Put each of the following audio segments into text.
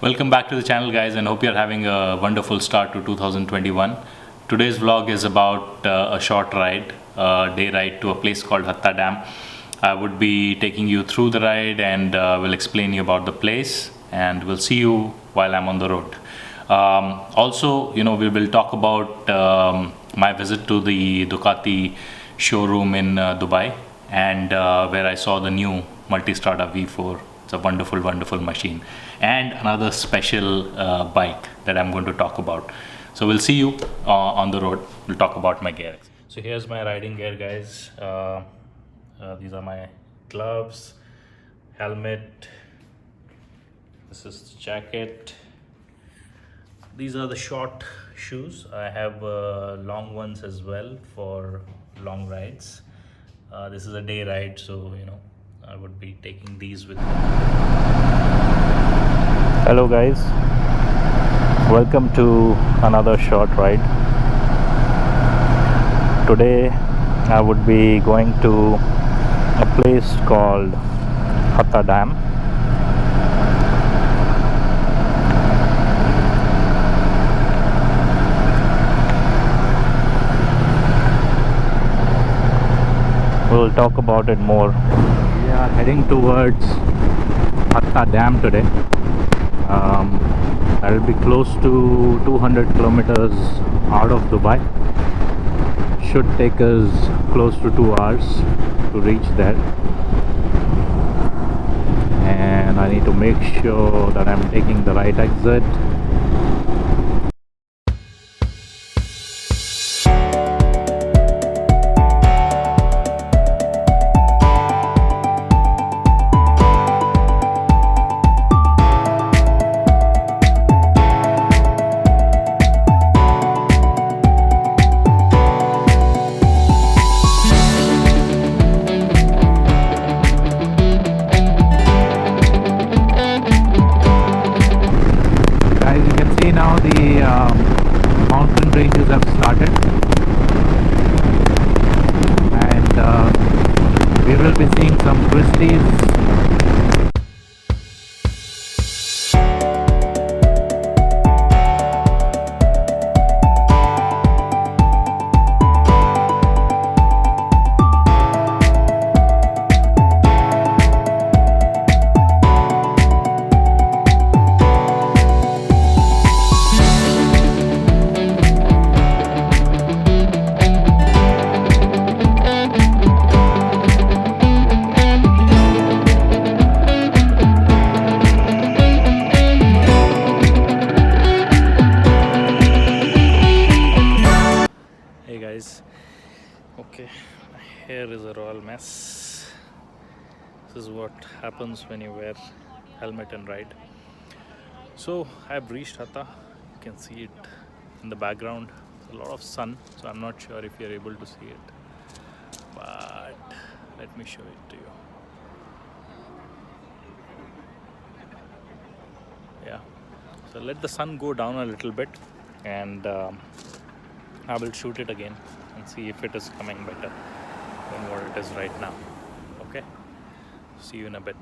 Welcome back to the channel, guys, and hope you're having a wonderful start to 2021. Today's vlog is about a short ride, a day ride to a place called Hatta Dam. I would be taking you through the ride and will explain you about the place, and we'll see you while I'm on the road. Also, we will talk about my visit to the Ducati showroom in Dubai, and where I saw the new Multistrada V4. It's a wonderful, wonderful machine, and another special bike that I'm going to talk about. So we'll see you on the road. We'll talk about my gear. So here's my riding gear, guys. These are my gloves, helmet. This is the jacket. These are the short shoes. I have long ones as well for long rides. This is a day ride, so I would be taking these with me. Hello guys, welcome to another short ride. Today I would be going to a place called Hatta Dam. We'll talk about it more. We are heading towards Hatta Dam today. I'll be close to 200 kilometers out of Dubai. Should take us close to 2 hours to reach there. And I need to make sure that I'm taking the right exit. Now the mountain ranges have started, and we will be seeing some twisties. Okay, my hair is a royal mess. This is what happens when you wear helmet and ride. So I've reached Hatta. You can see it in the background. There's a lot of sun, so I'm not sure if you're able to see it, but let me show it to you. Yeah, so let the sun go down a little bit, and I will shoot it again and see if it is coming better than what it is right now. Okay, see you in a bit.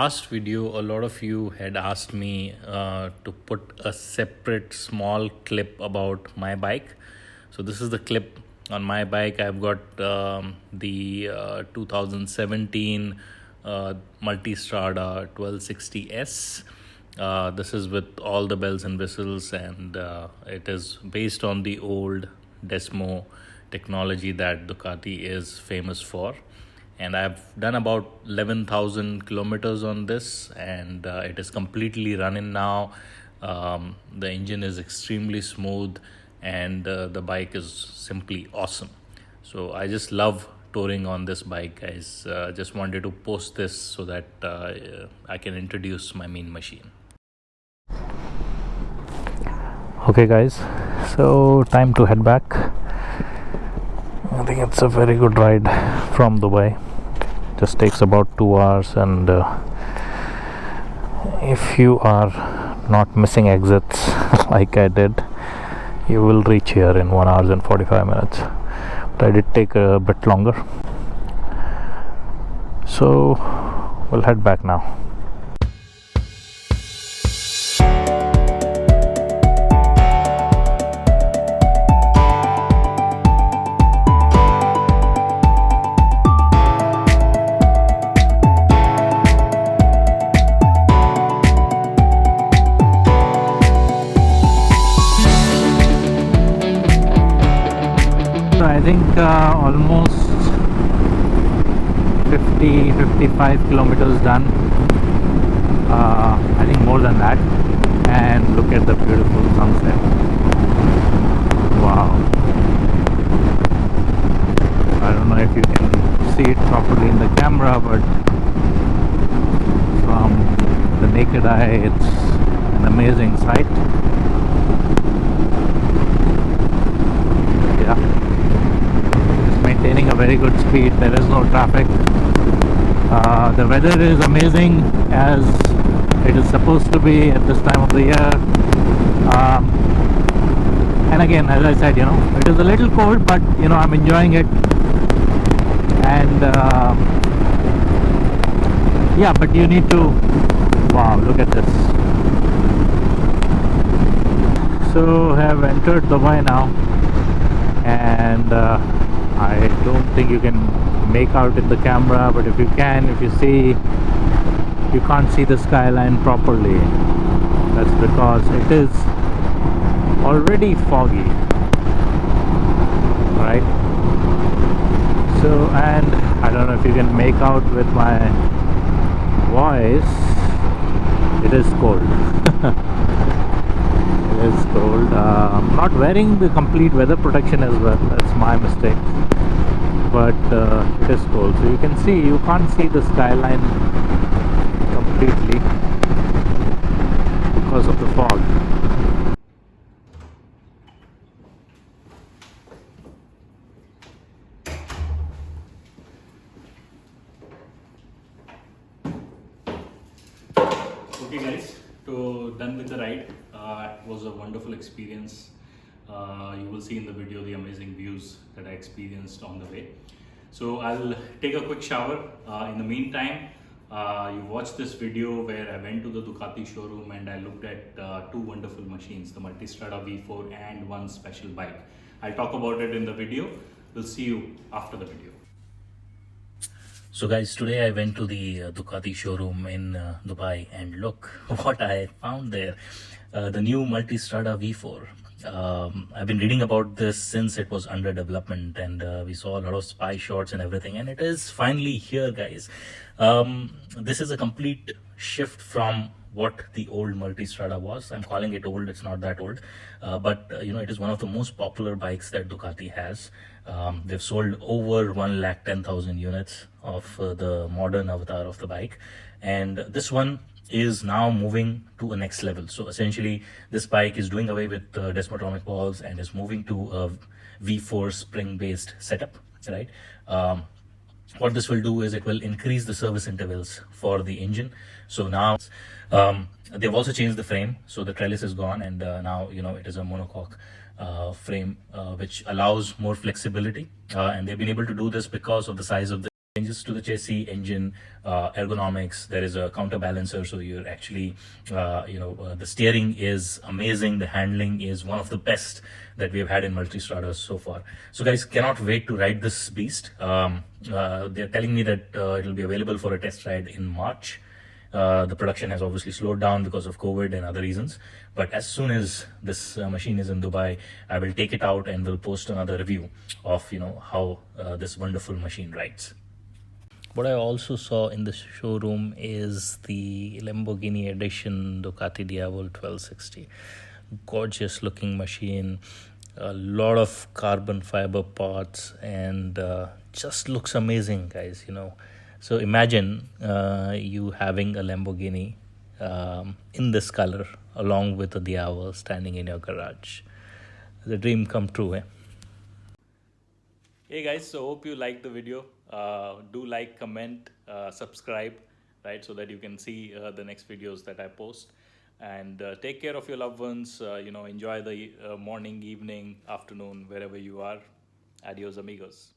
Last video, a lot of you had asked me to put a separate small clip about my bike. So this is the clip On my bike, I've got the 2017 Multistrada 1260S. This is with all the bells and whistles, and it is based on the old Desmo technology that Ducati is famous for. And I've done about 11,000 kilometers on this, and it is completely running now. The engine is extremely smooth, and the bike is simply awesome. So I just love touring on this bike, guys. Just wanted to post this so that I can introduce my main machine. Okay, guys, so time to head back. I think it's a very good ride from Dubai. Just takes about 2 hours, and if you are not missing exits like I did, you will reach here in 1 hour and 45 minutes. But I did take a bit longer, so we'll head back now. I think almost 55 kilometers done. I think more than that. And look at the beautiful sunset. Wow. I don't know if you can see it properly in the camera, but from the naked eye, it's an amazing sight. Yeah. Maintaining a very good speed. There is no traffic. The weather is amazing, as it is supposed to be at this time of the year. And again, as I said, it is a little cold, but I'm enjoying it. And yeah, but you need to, wow, look at this. So have entered Dubai now, and I don't think you can make out in the camera, but if you see, you can't see the skyline properly. That's because it is already foggy, right? So, and I don't know if you can make out with my voice, it is cold. It is cold. I'm not wearing the complete weather protection as well. That's my mistake. But it is cold, so you can't see the skyline completely because of the fog. Okay, guys, so done with the ride. It was a wonderful experience. You will see in the video the amazing views that I experienced on the way. So I'll take a quick shower. In the meantime, you watched this video where I went to the Ducati showroom and I looked at two wonderful machines, the Multistrada V4 and one special bike. I'll talk about it in the video. We'll see you after the video. So guys, today I went to the Ducati showroom in Dubai, and look what I found there. The new Multistrada V4. I've been reading about this since it was under development, and we saw a lot of spy shots and everything, and it is finally here, guys. This is a complete shift from what the old Multistrada was. I'm calling it old, it's not that old, but it is one of the most popular bikes that Ducati has. They've sold over 110,000 units of the modern avatar of the bike, and this one is now moving to a next level. So essentially this bike is doing away with Desmotromic balls and is moving to a V4 spring based setup, right? What this will do is it will increase the service intervals for the engine. So now they've also changed the frame, so the trellis is gone, and now it is a monocoque frame, which allows more flexibility, and they've been able to do this because of the size of the changes to the chassis, engine, ergonomics. There is a counterbalancer, so you're actually, the steering is amazing. The handling is one of the best that we have had in Multistradas so far. So guys, cannot wait to ride this beast. They're telling me that it'll be available for a test ride in March. The production has obviously slowed down because of COVID and other reasons. But as soon as this machine is in Dubai, I will take it out and will post another review of how this wonderful machine rides. What I also saw in the showroom is the Lamborghini edition Ducati Diavolo 1260. Gorgeous looking machine, a lot of carbon fiber parts, and just looks amazing, guys. So imagine you having a Lamborghini in this color along with a Diavolo standing in your garage. The dream come true, eh? Hey guys, so hope you liked the video. Do like, comment, subscribe, right, so that you can see the next videos that I post. And take care of your loved ones. Enjoy the morning, evening, afternoon, wherever you are. Adios, amigos.